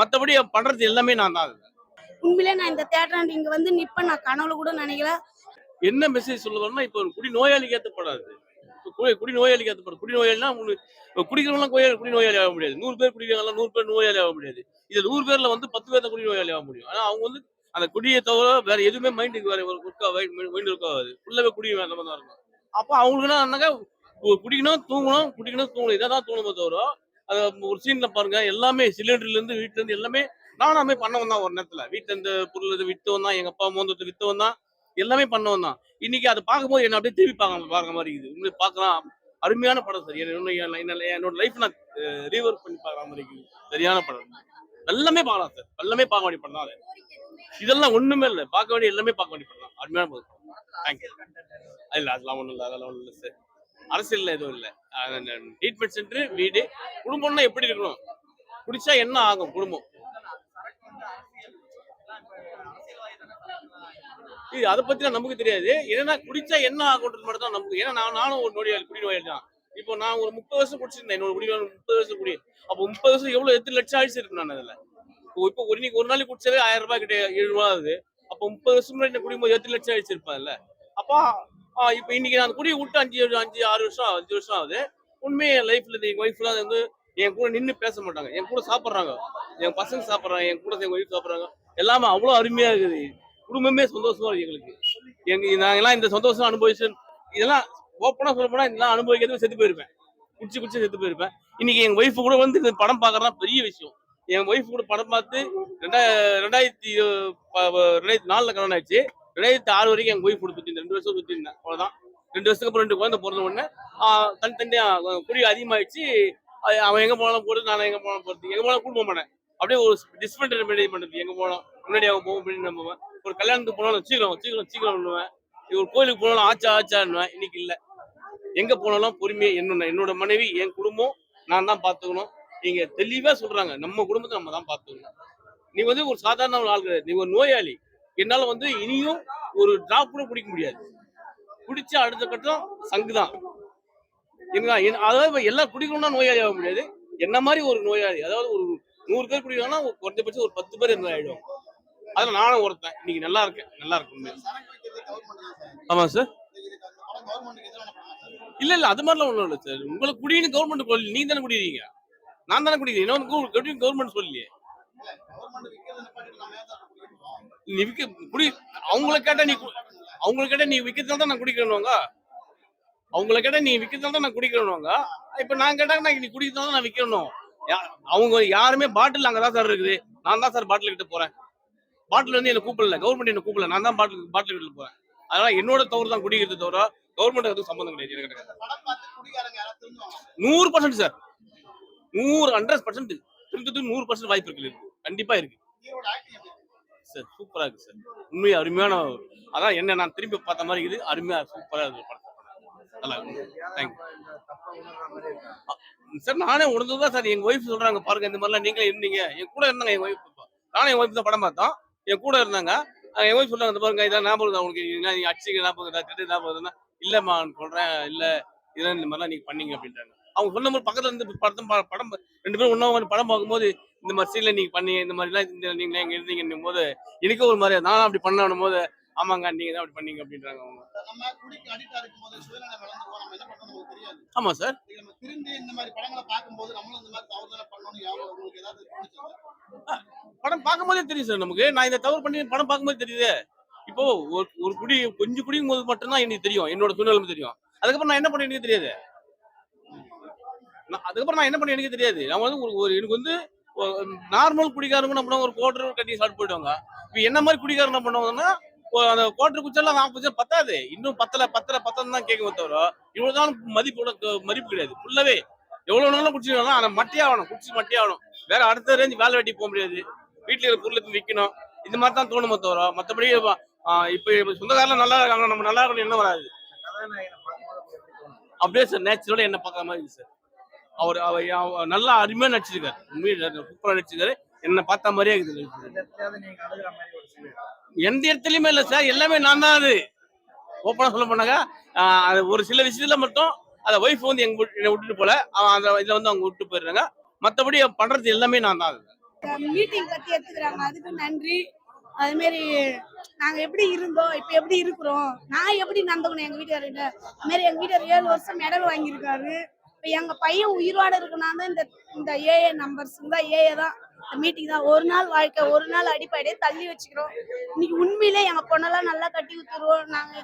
மத்தபடி பண்றது எல்லாமே நான் தான். உண்மையிலே நான் இந்த தியேட்டர் இங்க வந்து நிப்ப நான் கனவுல கூட நினைக்கல. என்ன மெசேஜ் சொல்ல வரேன்னா, இப்போ குடி நோயாளிக்கு ஏத்தப்படாது. குடி நோயாளிக்கு ஏத்தப்படும். குடி நோயாளினா குடிக்கிறவங்கலாம் குடி நோயாளி ஆக முடியாது. 100 பேர் குடிக்கிறாங்களா 100 பேர் நோயாளி ஆக முடியாது. இதுல 100 பேர்ல வந்து 10 பேர் தான் குடி நோயாளி ஆக முடியும். ஆனா அவங்க வந்து அந்த குடியை தவிர வேற எதுவுமே மைண்டுக்கு வேற மைண்ட் ஒர்க் ஆகாது. ஃபுல்லாவே குடி அந்த மாதிரி தான் இருக்கும். அப்போ அவங்களுக்கு என்னன்னாக்கா குடிக்கணும், தூங்கணும், குடிக்கணும், தூங்கணும். இதான் தோணுமே தவிர, அது ஒரு சீன்ல பாருங்க எல்லாமே சிலிண்டர்ல இருந்து வீட்டுல இருந்து எல்லாமே நானாமே பண்ணவன் தான் ஒரு நேரத்துல. வீட்டுல இருந்து பொருள் இது வித்தவன் தான், எங்க அப்பா மோந்தத்தை வித்தவன் தான், எல்லாமே பண்ணவன் தான். இன்னைக்கு அதை பார்க்கும்போது என்ன அப்படியே திருப்பி பார்க்க மாதிரி இருக்குது. உண்மையை பார்க்கலாம். அருமையான படம் சார். என்னோட லைஃப் நான் ரீவொர்க் பண்ணி பார்க்குற மாதிரி இருக்குது. சரியான படம். எல்லாமே பார்க்கலாம் சார். எல்லாமே பார்க்க வேண்டிய படம் தான் அது. இதெல்லாம் ஒண்ணுமே இல்லை. பார்க்க வேண்டிய எல்லாமே பார்க்க வேண்டிய படம் தான். அருமையான படம். தேங்க்யூ. இல்ல அதெல்லாம் ஒண்ணும் இல்லை. அதெல்லாம் ஒண்ணும் இல்லை சார். அரசியல்ல எதுவும் இல்லை. ட்ரீட்மெண்ட் சென்டர், வீடு, குடும்பம்னா எப்படி இருக்கணும், குடிச்சா என்ன ஆகும் குடும்பம், அதை பத்தி நமக்கு தெரியாது. ஏன்னா குடிச்சா என்ன ஆகுன்றது மட்டும் தான் நமக்கு. ஏன்னா நானும் ஒரு நோயாளி, குடி நோயாளி தான். இப்போ நான் ஒரு 30 வருஷம் குடிச்சிருந்தேன். என்னோட குடி 30 வருஷம் குடி. அப்போ 30 வருஷம் எவ்வளவு எத்தனை லட்சம் ஆயிடுச்சு இருக்கு நான் அதுல. இப்போ ஒரு நாளைக்கு குடிச்சதே 1000 ரூபாய் கிட்ட 7 ரூபா ஆகுது. அப்போ 30 வருஷம் முன்னாடி குடிக்கும்போது எத்தனை லட்சம் ஆயிடுச்சு இருப்பாங்கல்ல. அப்போ இப்போ இன்னைக்கு நான் குடியை விட்டு 5 வருஷம் 5 வருஷம் ஆகுது. உண்மையே என் லைஃப்ல எங்க ஒய்ஃப்லாம் வந்து என் கூட நின்று பேச மாட்டாங்க. என் கூட சாப்பிட்றாங்க, என் பசங்க சாப்பிட்றாங்க, என் கூட எங்க ஒய்ஃப் சாப்பிட்றாங்க. எல்லாமே அவ்வளோ அருமையா இருக்குது. குடும்பமே சந்தோஷமா இருக்கு எங்களுக்கு. நாங்கெல்லாம் இந்த சந்தோஷம் அனுபவிச்சு இதெல்லாம் ஓப்பனா சொல்ல போனா இதெல்லாம் அனுபவிக்கிறது செத்து போயிருப்பேன். குடிச்சு செத்து போயிருப்பேன். இன்னைக்கு எங்க ஒய்ஃப் கூட வந்து இந்த படம் பார்க்கறதா பெரிய விஷயம். என் ஒய்ஃப் கூட படம் பார்த்து 2004 கல்யாணம் ஆயிடுச்சு. 2006 வரைக்கும் எங்க ஒய்ஃப் கூட சுத்தி 2 வருஷம் சுத்தி இருந்தேன். அவ்வளவுதான். 2 வருஷத்துக்கு அப்புறம் 2 குழந்தை பிறந்த உடனே தனித்தனியா குடி அதிகமாயிடுச்சு. அவன் எங்க போனாலும் போறது, நான் எங்க போனாலும் போறது, எங்க போனாலும் கூட்டு போக மாட்டேன். அப்படியே ஒரு டிஸ்பெண்டரி மெயின்டைன் பண்றது. எங்க போனோம் முன்னாடி அவன் போகும் அப்படின்னு நம்புவேன். ஒரு கல்யாணத்துக்கு போனாலும் சீக்கிரம் பண்ணுவேன். ஒரு கோயிலுக்கு போனாலும் ஆச்சான்னுவேன். இன்னைக்கு இல்ல. எங்க போனாலும் பொறுமையா என்னோட மனைவி, என் குடும்பம் நான் தான் பாத்துக்கணும். நீங்க தெளிவா சொல்றாங்க, நம்ம குடும்பத்தை நம்ம தான் பாத்துக்கணும். நீ வந்து ஒரு சாதாரண ஒரு ஆள் கிடையாது. நீ ஒரு நோயாளி. என்னால வந்து இனியும் ஒரு டிராப் கூட குடிக்க முடியாது. குடிச்சு அடுத்த கட்டம் சங்குதான். அதாவது எல்லாம் குடிக்கணும்னா நோயாளி ஆக முடியாது. என்ன மாதிரி ஒரு நோயாளி, அதாவது ஒரு 100 பேர் குடிக்கணும்னா குறைஞ்சபட்சம் ஒரு 10 பேர் இருந்தா ஆயிடும். அதுல நானும் ஒருத்தன். இன்னைக்கு நல்லா இருக்கு. ஆமா சார். இல்ல அது மாதிரிலாம் ஒண்ணும் இல்ல சார். உங்களுக்கு குடின்னு கவர்மெண்ட் சொல்லி நீங்க தானே குடிக்கிறீங்க, நான் தானே குடிக்கிறேன். இன்னொரு கவர்மெண்ட் சொல்லலையே. நீ குடி அவங்கள கேட்டா நீ விக்கிறதால தான் நான் குடிக்கிறேன்னுவாங்க. அவங்கள கேட்டா நீ விக்கிறதால தான் நான் குடிக்கிறேன்னுவாங்க. இப்ப நான் கேட்டா நீ குடிக்கிறதால தான் நான் விற்கணும். அவங்க யாருமே பாட்டில் அங்கதான் சார் இருக்குது. நான் தான் சார் பாட்டில் கிட்ட போறேன். பாட்டில் வந்து என்ன கூப்பிடல, கவர்மெண்ட் என்ன கூப்பிடல. நான் தான் பாட்டில் கிட்ட போறேன். அதனால என்னோட தவறு தான் குடிக்கிறது தவிர கவர்மெண்ட் எதுவும் சம்பந்தம் கிடையாது. 100% சார். 100% திருத்தத்துக்கு 100% வாய்ப்பு இருக்கு. கண்டிப்பா இருக்கு சார். சூப்பரா இருக்கு சார். உண்மையா அருமையான. அதான் என்ன நான் திரும்பி பார்த்த மாதிரி இருக்குது. அருமையா சூப்பரா இருக்கு. நல்லா இருக்கு. Thank you sir. நானே உணர்ந்ததுதான் சார். எங்க ஒய்ஃப் சொல்றாங்க, பாருங்க இந்த மாதிரிலாம் நீங்களே இருந்தீங்க. என் கூட இருந்தாங்க என் ஒய்ஃப். நானும் என் ஒய்ஃப் தான் படம் பார்த்தோம். என் கூட இருந்தாங்க. என் ஒய்ஃப் சொல்றாங்க, இந்த பாருங்க இதான் ஞாபகம் தான் உங்களுக்கு, நீங்க அடிச்சுக்க ஞாபகம், திட்டு ஞாபகம். இல்லம்மா சொல்றேன், இல்ல இதெல்லாம் இந்த மாதிரிலாம் நீங்க பண்ணீங்க அப்படின்றாங்க. அவங்க சொன்ன மாதிரி பக்கத்துல இருந்து படம் 2 பேரும் ஒண்ணா படம் பார்க்கும்போது இந்த மாதிரி சீன்ல நீங்க பண்ணீங்க, இந்த மாதிரிலாம் நீங்க எங்க இருந்தீங்கன்னும் போது எனக்கு ஒரு மாதிரி நானும் அப்படி பண்ணணும் போது, ஆமாங்க நீங்க தான் அப்படி பண்ணீங்க அப்படின்றாங்க அவங்க. ஆமா சார். படம் பார்க்கும்போதே தெரியும் சார் நமக்கு. நான் இந்த தவறு பண்ணி படம் பார்க்கும்போது தெரியுது. இப்போ ஒரு கொஞ்சம் குடிக்கும் போது மட்டும்தான் எனக்கு தெரியும், என்னோட சூழ்நிலை தெரியும். அதுக்கப்புறம் நான் என்ன பண்ண எனக்கு தெரியாது. நான் வந்து எனக்கு வந்து நார்மல் குடிக்காரங்க என்ன பண்ணுவாங்க, ஒரு குவார்டர் கட்டி சாப்பிட்டு போயிடுவாங்க. இப்போ என்ன மாதிரி குடிக்காரங்க என்ன பண்ணுவாங்கன்னா, அந்த குவார்டர் குடிச்சாலும் 40 பத்தாது, இன்னும் பத்தல தான் கேட்கும் தவிர இவ்வளவுதான் மதிப்பு கிடையாது. ஃபுல்லாவே எவ்வளவு நாளும் குடிச்சிருக்காங்க. அதை மட்டியாகணும். வேற அடுத்த ரேஞ்சு வேலை வெட்டி போக முடியாது. வீட்டுல இருக்கிற பொருளுக்கு விற்கணும். இந்த மாதிரி தான் தோணுமே தவிர மற்றபடி இப்ப சொந்தக்காரெல்லாம் நல்லா இருக்காங்க, நம்ம நல்லா இருக்கணும் என்ன வராது. அப்படியே சார் நேச்சுரலா என்ன பார்க்குற மாதிரி இருக்கு சார். அவர் நல்லா அருமையா நடிச்சிருக்காரு. உண்மையில சூப்பரா நடிச்சிருக்காரு. என்ன பார்த்த மாதிரியே இருக்குது. எந்த இடத்துலயுமே இல்ல சார். எல்லாமே நான் தான். அது ஓப்பனா சொல்ல போனாங்க, ஒரு சில விஷயத்துல மட்டும் அந்த ஒய்ஃப் வந்து என்னை விட்டுட்டு போல, இதுல வந்து அவங்க விட்டு போயிடுறாங்க. மற்றபடி பண்றது எல்லாமே நான் தான். மீட்டிங் பத்தி எடுத்துக்கிறாங்க, அதுக்கு நன்றி. அது மாதிரி நாங்க எப்படி இருந்தோம், இப்ப எப்படி இருக்கிறோம், நான் எப்படி நடந்துக்கணும் எங்க வீட்டுக்காரர்கிட்ட. அது மாதிரி எங்க வீட்டுக்காரர் 7 வருஷம் மெடல் வாங்கியிருக்காரு. இப்ப எங்க பையன் உயிரோட இருக்கனா தான் இந்த இந்த ஏஏ நம்பர்ஸ் தான், ஏஏ தான் இந்த மீட்டிங் தான். ஒரு நாள் வாழ்க்கை, ஒரு நாள் அடிப்படையே தள்ளி வச்சுக்கிறோம். இன்னைக்கு உண்மையிலே எங்க பொண்ணெல்லாம் நல்லா கட்டி ஊத்துருவோம், நாங்க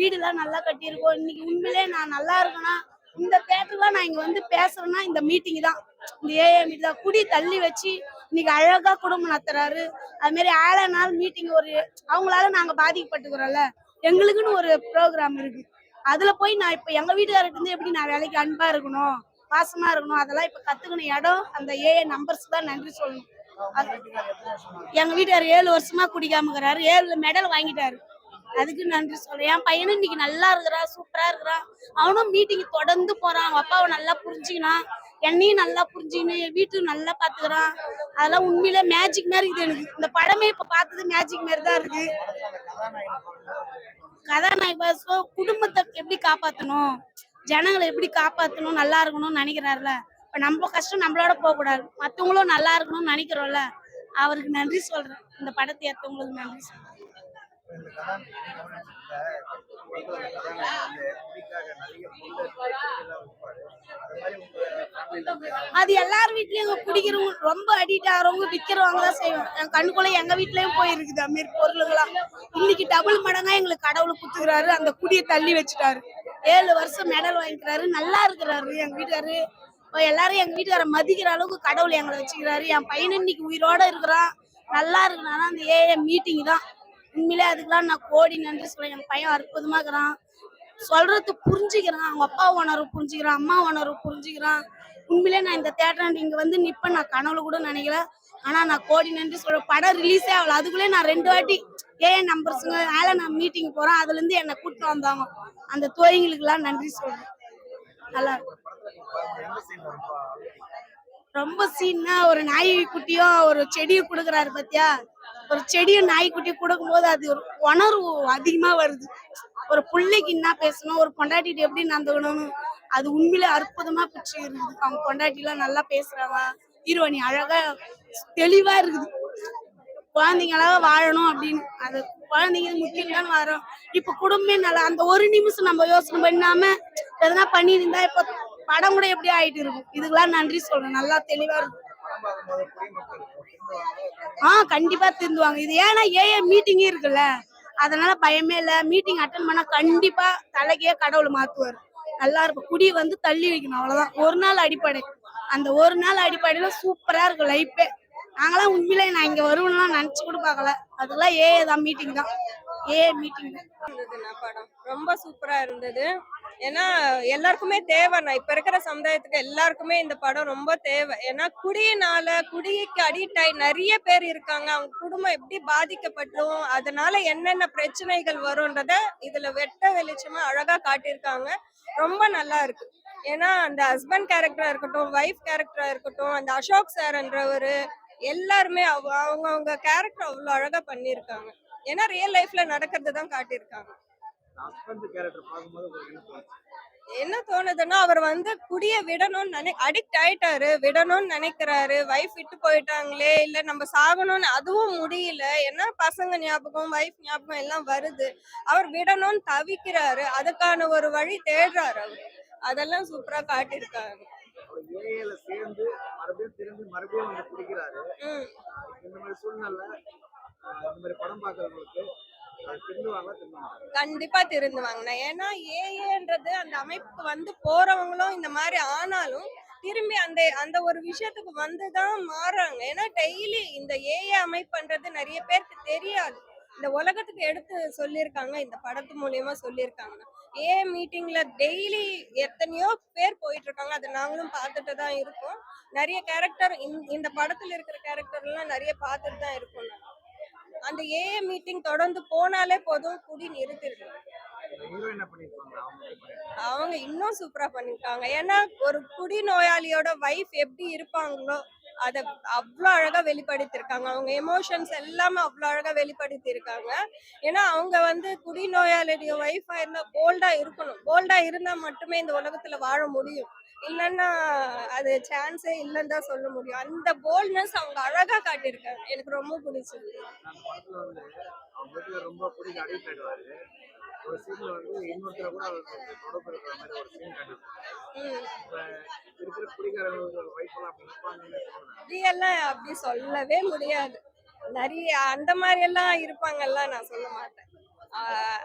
வீடுலாம் நல்லா கட்டியிருக்கோம். இன்னைக்கு உண்மையிலே நான் நல்லா இருக்கேன்னா, இந்த தேட்டர்ல நான் இங்க வந்து பேசுறேன்னா இந்த மீட்டிங் தான், இந்த ஏஏ மீட்டிங் தான். குடி தள்ளி வச்சு இன்னைக்கு அழகா குடும்பம் நடத்துறாரு. அது மாதிரி 7 நாள் மீட்டிங், ஒரு அவங்களால நாங்க பாதிக்கப்பட்டுக்கிறோம்ல, எங்களுக்குன்னு ஒரு ப்ரோக்ராம் இருக்கு. அதுல போய் நான் இப்ப எங்க வீட்டுக்காரர்கிட்ட இருந்து எப்படி நான் வேலைக்கு அன்பா இருக்கணும், பாசமா இருக்கணும், அதெல்லாம் இப்ப கத்துக்கணும் இடம் அந்த ஏஏ நம்பர்ஸ் தான் நன்றி சொல்லணும். எங்க வீட்டுக்காரர் 7 வருஷமா குடிக்காம இருக்கிறாரு, 7 மெடல் வாங்கிட்டாரு, அதுக்கு நன்றி சொல்றேன். என் பையனும் இன்னைக்கு நல்லா இருக்கிறா, சூப்பரா இருக்கிறான். அவனும் மீட்டிங் தொடர்ந்து போறான், அவங்க அப்பாவை நல்லா புரிஞ்சுக்கினான், என்னையும் நல்லா புரிஞ்சுக்கணும், என் வீட்டுக்கு நல்லா பாத்துக்கிறான். அதெல்லாம் உண்மையிலே மேஜிக் மாதிரி இருக்குது. எனக்கு இந்த படமே இப்ப பார்த்தது மேஜிக் மாதிரி தான் இருக்கு. கதாநாயக குடும்பத்தை எப்படி காப்பாத்தணும், ஜனங்களை எப்படி காப்பாத்தணும், நல்லா இருக்கணும்னு நினைக்கிறாருல. இப்ப நம்ம கஷ்டம் நம்மளோட போக கூடாது, மத்தவங்களும் நல்லா இருக்கணும்னு நினைக்கிறோம்ல, அவருக்கு நன்றி சொல்றேன். இந்த படத்தை ஏத்தவங்களுக்கு நன்றி சொல்றேன். அது எல்லார் வீட்லயும் குடிக்கிறவங்க, ரொம்ப அடிக்ட் ஆகிறவங்க விக்கிறவங்க தான் செய்வோம். என் கண்ணுக்குள்ள எங்க வீட்லயும் போயிருக்குது அது மாதிரி பொருளுங்களா. இன்னைக்கு டபுள் மடங்கா எங்களுக்கு கடவுள் குத்துக்கிறாரு, அந்த குடியை தள்ளி வச்சுட்டாரு. 7 வருஷம் மெடல் வாங்கிக்கிறாரு, நல்லா இருக்கிறாரு எங்க வீட்டுக்காரு. எல்லாரும் எங்க வீட்டுக்கார மதிக்கிற அளவுக்கு கடவுள் எங்களை வச்சுக்கிறாரு. என் பையன் இன்னைக்கு உயிரோட இருக்கிறான், நல்லா இருக்கிறானா அந்த ஏஏ மீட்டிங் தான். உண்மையிலே அதுக்கெல்லாம் நான் கோடி நன்றி சொல்றேன். என் பையன் அற்புதமா இருக்கிறான், சொல்றது புரிஞ்சுக்கிறான், அவங்க அப்பா உணர்வு புரிஞ்சுக்கிறான், அம்மா உணர்வு புரிஞ்சுக்கிறான். உண்மையிலே நான் இந்த தேட்டர் இங்க வந்து நிப்ப நான் கனவுல கூட நினைக்கல. ஆனா நான் கோடி நன்றி சொல்றேன். படம் ரிலீஸே ஆகல, அதுக்குள்ளே நான் 2 வாட்டி ஏஏ நம்பர்ஸுங்க நான் மீட்டிங் போறேன், அதுல இருந்து என்னை கூட்டிட்டு வந்தாங்க. அந்த தோழிங்களுக்கு எல்லாம் நன்றி சொல்றேன். நல்லா இருக்கும். ரொம்ப சீன்னா ஒரு நாய்க்குட்டியும் ஒரு செடியும் கொடுக்குறாரு பாத்தியா, ஒரு செடியும் நாய்க்குட்டியும் கொடுக்கும்போது அது ஒரு உணர்வு அதிகமா வருது. ஒரு பிள்ளைக்கு என்ன பேசணும், ஒரு பொண்டாட்டிட்டு எப்படி நடந்துக்கணும்னு அது உண்மையிலே அற்புதமா பிடிச்சி இருக்குது. அவங்க பொண்டாட்டி எல்லாம் நல்லா பேசுறாங்க, ஹீரோனி அழகா தெளிவா இருக்குது. குழந்தைங்களாக வாழணும் அப்படின்னு, அது குழந்தைங்க முக்கியம் தான் வரும். இப்ப குடும்பமே நல்லா, அந்த ஒரு நிமிஷம் நம்ம யோசனை பண்ணாம எதனா பண்ணியிருந்தா இப்ப படம் கூட எப்படி ஆயிட்டு இருக்கும். இதுக்கெல்லாம் நன்றி சொல்றேன், நல்லா தெளிவா இருக்கும். கண்டிப்பா திருந்துவாங்க. இது ஏன்னா ஏஏ மீட்டிங் இருக்குல்ல, அதனால பயமே இல்ல. மீட்டிங் அட்டன் பண்ணா கண்டிப்பா தலைக்கே கடவுள் மாத்துவாரு. நல்லா இருக்கும். குடி வந்து தள்ளி வைக்கணும், அவ்வளவுதான். ஒரு நாள் அடிப்படை, அந்த ஒரு நாள் அடிப்படையில சூப்பரா இருக்கும் லைஃபே. நாங்களாம் உண்மையிலே நான் இங்க வருவேன்லாம் நினைச்சு கூட பார்க்கல. அதெல்லாம் ஏஏ தான், மீட்டிங் தான், ஏஏ மீட்டிங் தான். படம் ரொம்ப சூப்பரா இருந்தது. ஏன்னா எல்லாருக்குமே தேவை, நான் இப்ப இருக்கிற சமுதாயத்துக்கு எல்லாருக்குமே இந்த படம் ரொம்ப தேவை. ஏன்னா குடிக்கு அடிக்ட் ஆகி நிறைய பேர் இருக்காங்க, அவங்க குடும்பம் எப்படி பாதிக்கப்பட்டோம், அதனால என்னென்ன பிரச்சனைகள் வரும்ன்றத இதுல வெட்ட வெளிச்சமா அழகா காட்டியிருக்காங்க. ரொம்ப நல்லா இருக்கு. ஏன்னா அந்த ஹஸ்பண்ட் கேரக்டரா இருக்கட்டும், ஒய்ஃப் கேரக்டரா இருக்கட்டும், அந்த அசோக் சார்ன்றவரு எல்லாருமே அவங்க கேரக்டர் அவ்வளவு அழகா பண்ணியிருக்காங்க. ஏன்னா ரியல் லைஃப்ல நடக்கிறது தான் காட்டியிருக்காங்க. என்ன தோணுதுன்னா, அவர் வந்து குடிய விடணும்னு அடிக்ட் ஆயிட்டாரு, விடணும்னு நினைக்கிறாரு. வைஃப் விட்டு போயிட்டாங்களே, இல்ல நம்ம சாகணும்னு அதுவும் முடியல. ஏன்னா பசங்க ஞாபகம், வைஃப் ஞாபகம் எல்லாம் வருது. அவர் விடணும்னு தவிக்கிறாரு, அதுக்கான ஒரு வழி தேடுறாரு அவர். அதெல்லாம் சூப்பரா காட்டியிருக்காங்க. கண்டிப்பா திருந்துவாங்க. ஏன்னா ஏஏன்றது அந்த அமைப்புக்கு வந்து போறவங்களும் இந்த மாதிரி ஆனாலும் திரும்பி அந்த அந்த ஒரு விஷயத்துக்கு வந்துதான் மாறுறாங்க. ஏன்னா டெய்லி இந்த ஏஏ அமைப்புன்றது நிறைய பேருக்கு தெரியாது. இந்த உலகத்துக்கு எடுத்து சொல்லியிருக்காங்க, இந்த படத்து மூலியமா சொல்லியிருக்காங்க. ஏஏ மீட்டிங்ல டெய்லி எத்தனையோ பேர் போயிட்டு இருக்காங்க, அதை நாங்களும் பார்த்துட்டு தான் இருக்கோம். நிறைய கேரக்டர் இந்த படத்துல இருக்கிற கேரக்டர் எல்லாம் நிறைய பார்த்துட்டு தான் இருக்கோம். அந்த ஏஏ மீட்டிங் தொடர்ந்து போனாலே போதும், குடி நிறுத்திருக்கு. அவங்க இன்னும் சூப்பரா பண்ணிருக்காங்க. ஏன்னா ஒரு குடி நோயாளியோட வைஃப் எப்படி இருப்பாங்களோ அதை அவ்வளோ அழகா வெளிப்படுத்தியிருக்காங்க. அவங்க எமோஷன்ஸ் எல்லாமே அவ்வளோ அழகா வெளிப்படுத்தியிருக்காங்க. ஏன்னா அவங்க வந்து குடிநோயாளியுடைய ஒய்ஃபா இருந்தா போல்டா இருக்கணும். போல்டா இருந்தா மட்டுமே இந்த உலகத்துல வாழ முடியும். இல்லைன்னா அது சான்ஸே இல்லைன்னு தான் சொல்ல முடியும். அந்த போல்ட்னஸ் அவங்க அழகா காட்டியிருக்காங்க. எனக்கு ரொம்ப பிடிச்சிருக்கு. அந்த படத்துல வந்து அவங்க வீட்டுல ரொம்ப குடிக்க அடிக்ட் ஆயிடுவாரு. ஒரு சீன்ல வந்து இன்னொருத்தர கூட அவருக்கு வந்து தொடர்பு இருக்கிற மாதிரி ஒரு சீன் காட்டியிருப்பாங்க. ம். இப்ப இருக்கிற குடிக்காரங்க வைஃப் எல்லாம் அப்படி இருப்பாங்கன்னு தோணுது. அப்படியெல்லாம் அப்படி சொல்லவே முடியாது. நிறைய அந்த மாதிரி எல்லாம் இருப்பாங்கல்ல, நான் சொல்ல மாட்டேன்.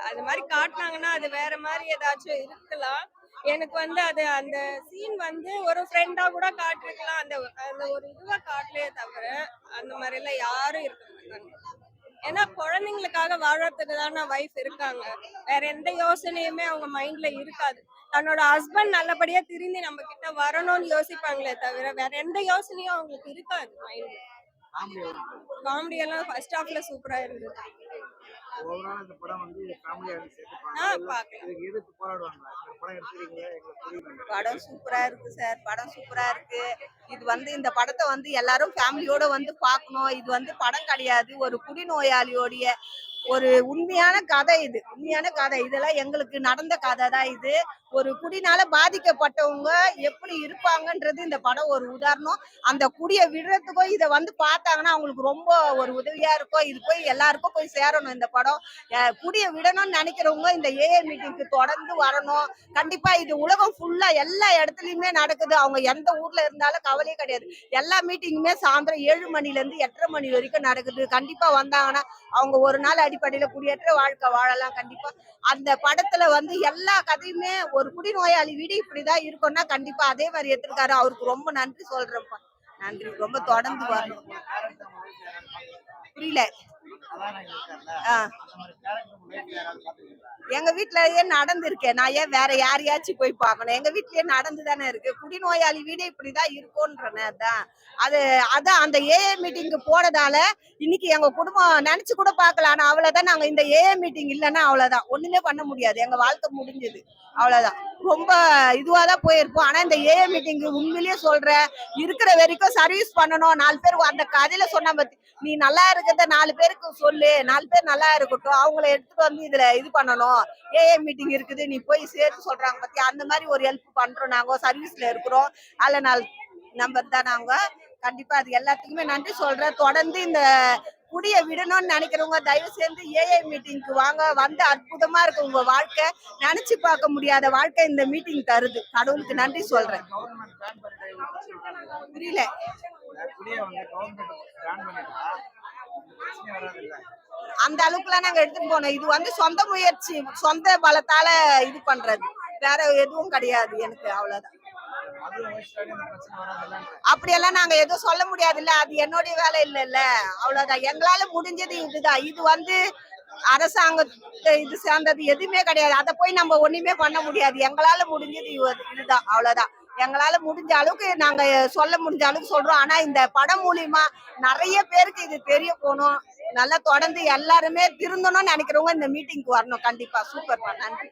அது மாதிரி காட்டினாங்கன்னா அது வேற மாதிரி ஏதாச்சும் இருக்கலாம். எனக்கு வந்து அது அந்த சீன் வந்து ஒரு ஃப்ரெண்டா கூட காட்டிருக்கலாம். அந்த அந்த ஒரு இதுவா காட்டலையே தவிர அந்த மாதிரி எல்லாம் யாரும் இருக்க மாட்டாங்க. ஏன்னா குழந்தைங்களுக்காக வாழறதுக்கு தானே வைஃப் இருக்காங்க. வேற எந்த யோசனையுமே அவங்க மைண்ட்ல இருக்காது. தன்னோட ஹஸ்பண்ட் நல்லபடியா திரும்பி நம்ம கிட்ட வரணும்னு யோசிப்பாங்களே தவிர வேற எந்த யோசனையும் அவங்களுக்கு இருக்காது மைண்ட்ல. காமெடி இருக்கு. காமெடி எல்லாம் ஃபர்ஸ்ட் ஹாஃப்ல சூப்பரா இருந்தது. ஓவரால் இந்த படம் வந்து ஃபேமிலியா சேர்த்து பார்க்கலாம். பார்க்கலாம். இதுக்கு எதிர்த்து போராடுவாங்களா? இந்த படம் எடுத்துறீங்களா? எங்களுக்கு புரியல. படம் சூப்பரா இருக்கு சார். படம் சூப்பரா இருக்கு. இது வந்து இந்த படத்தை வந்து எல்லாரும் ஃபேமிலியோட வந்து பார்க்கணும். இது வந்து படம் கிடையாது. ஒரு குடிநோயாளியோடைய ஒரு உண்மையான கதை இது. உண்மையான கதை. இதெல்லாம் எங்களுக்கு நடந்த கதை தான் இது. ஒரு குடினால பாதிக்கப்பட்டவங்க எப்படி இருப்பாங்கன்றது இந்த படம் ஒரு உதாரணம். அந்த குடியை விடுறதுக்கும் இதை வந்து பார்த்தாங்கன்னா அவங்களுக்கு ரொம்ப ஒரு உதவியா இருக்கும். இது போய் எல்லாருக்கும் போய் சேரணும் இந்த படம். குடியை விடணும்னு நினைக்கிறவங்க இந்த ஏஏ மீட்டிங்க்கு தொடர்ந்து வரணும். கண்டிப்பா இது உலகம் ஃபுல்லா எல்லா இடத்துலயுமே நடக்குது. அவங்க எந்த ஊர்ல இருந்தாலும் கவலையே கிடையாது. எல்லா மீட்டிங்குமே சாயந்தரம் 7 மணில இருந்து 8:30 மணி வரைக்கும் நடக்குது. கண்டிப்பா வந்தாங்கன்னா அவங்க ஒரு நாள் அடிப்படையில குடியேற்ற வாழ்க்கை வாழலாம். கண்டிப்பா அந்த படத்துல வந்து எல்லா கதையுமே ஒரு குடிநோயாளி வீடு இப்படிதான் இருக்கும்னா கண்டிப்பா அதே மாதிரி எடுத்திருக்காரு. அவருக்கு ரொம்ப நன்றி சொல்றேன்ப்பா. நன்றி. ரொம்ப தொடர்ந்து வரணும். புரியல. எங்க வீட்லயே நடந்திருக்கேன். நான் ஏன் வேற யாரையாச்சும் போய் பார்க்கணும்? எங்க வீட்லயே நடந்துதானே இருக்கு. குடிநோயாளி வீடு இப்படிதான் இருக்கும்ன்றேன். அதான் அந்த ஏஏ மீட்டிங்கு போனதால இன்னைக்கு எங்க குடும்பம் நினைச்சு கூட பார்க்கலாம். ஆனா அவ்வளவுதான். நாங்க இந்த ஏஏ மீட்டிங் இல்லைன்னா அவ்வளவுதான், ஒண்ணுமே பண்ண முடியாது. எங்க வாழ்க்கை முடிஞ்சது. அவ்வளவுதான். ரொம்ப இதுவாதான் போயிருப்போம். ஆனா இந்த ஏஏ மீட்டிங் உண்மையிலேயே சொல்றேன், இருக்கிற வரைக்கும் சர்வீஸ் பண்ணணும். 4 பேர் அந்த கதையில சொன்ன பத்தி நீ நல்லா இருக்கிறத 4 பேருக்கு சொல்லு. 4 பேர் நல்லா இருக்கட்டும். அவங்கள எடுத்துட்டு வந்து இதுல இது பண்ணணும். ஏஏ மீட்டிங் இருக்குது, நீ போய் சேர்த்து சொல்றாங்க பத்தி அந்த மாதிரி ஒரு ஹெல்ப் பண்றோம். நாங்க சர்வீஸ்ல இருக்கிறோம். அதுல 4 நம்பர் தான் நாங்க. கண்டிப்பா அது எல்லாத்துக்குமே நன்றி சொல்றேன். தொடர்ந்து இந்த குடிய விடணும்னு நினைக்கிறவங்க தயவு செய்து ஏஏ மீட்டிங்க்கு வாங்க. வந்து அற்புதமா இருக்கு உங்க வாழ்க்கை. நினைச்சு பார்க்க முடியாத வாழ்க்கை இந்த மீட்டிங் தருது. கடவுளுக்கு நன்றி சொல்றேன். கவர்மெண்ட் பேன் பண்ணிட்டு பிரச்சனை வராது. புரியல. குடியை வந்து கவர்மெண்ட் பேன் பண்ணிட்டா பிரச்சனை வராது இல்ல. அந்த அளவுக்குலாம் நாங்க எடுத்துட்டு போனோம். இது வந்து சொந்த முயற்சி, சொந்த பலத்தால இது பண்றது. வேற எதுவும் கிடையாது எனக்கு. அவ்வளவுதான். அது வயசுல இந்த பிரச்சனை வராது. அப்படியெல்லாம் நாங்க எதுவும் சொல்ல முடியாது இல்ல. அது என்னுடைய வேலை இல்லைல்ல. அவ்வளவுதான். எங்களால முடிஞ்சது இதுதான். இது வந்து அரசாங்கத்தை இது சார்ந்தது எதுவுமே கிடையாது. அதை போய் நம்ம ஒண்ணுமே பண்ண முடியாது. எங்களால முடிஞ்சது இதுதான். அவ்வளவுதான். எங்களால முடிஞ்ச அளவுக்கு நாங்க சொல்ல முடிஞ்ச அளவுக்கு சொல்றோம். ஆனா இந்த படம் மூலியமா நிறைய பேருக்கு இது தெரிய போகணும். நல்லா தொடர்ந்து எல்லாருமே திருந்தணும்னு நினைக்கிறவங்க இந்த மீட்டிங்க்கு வரணும். கண்டிப்பா. சூப்பர். நன்றி.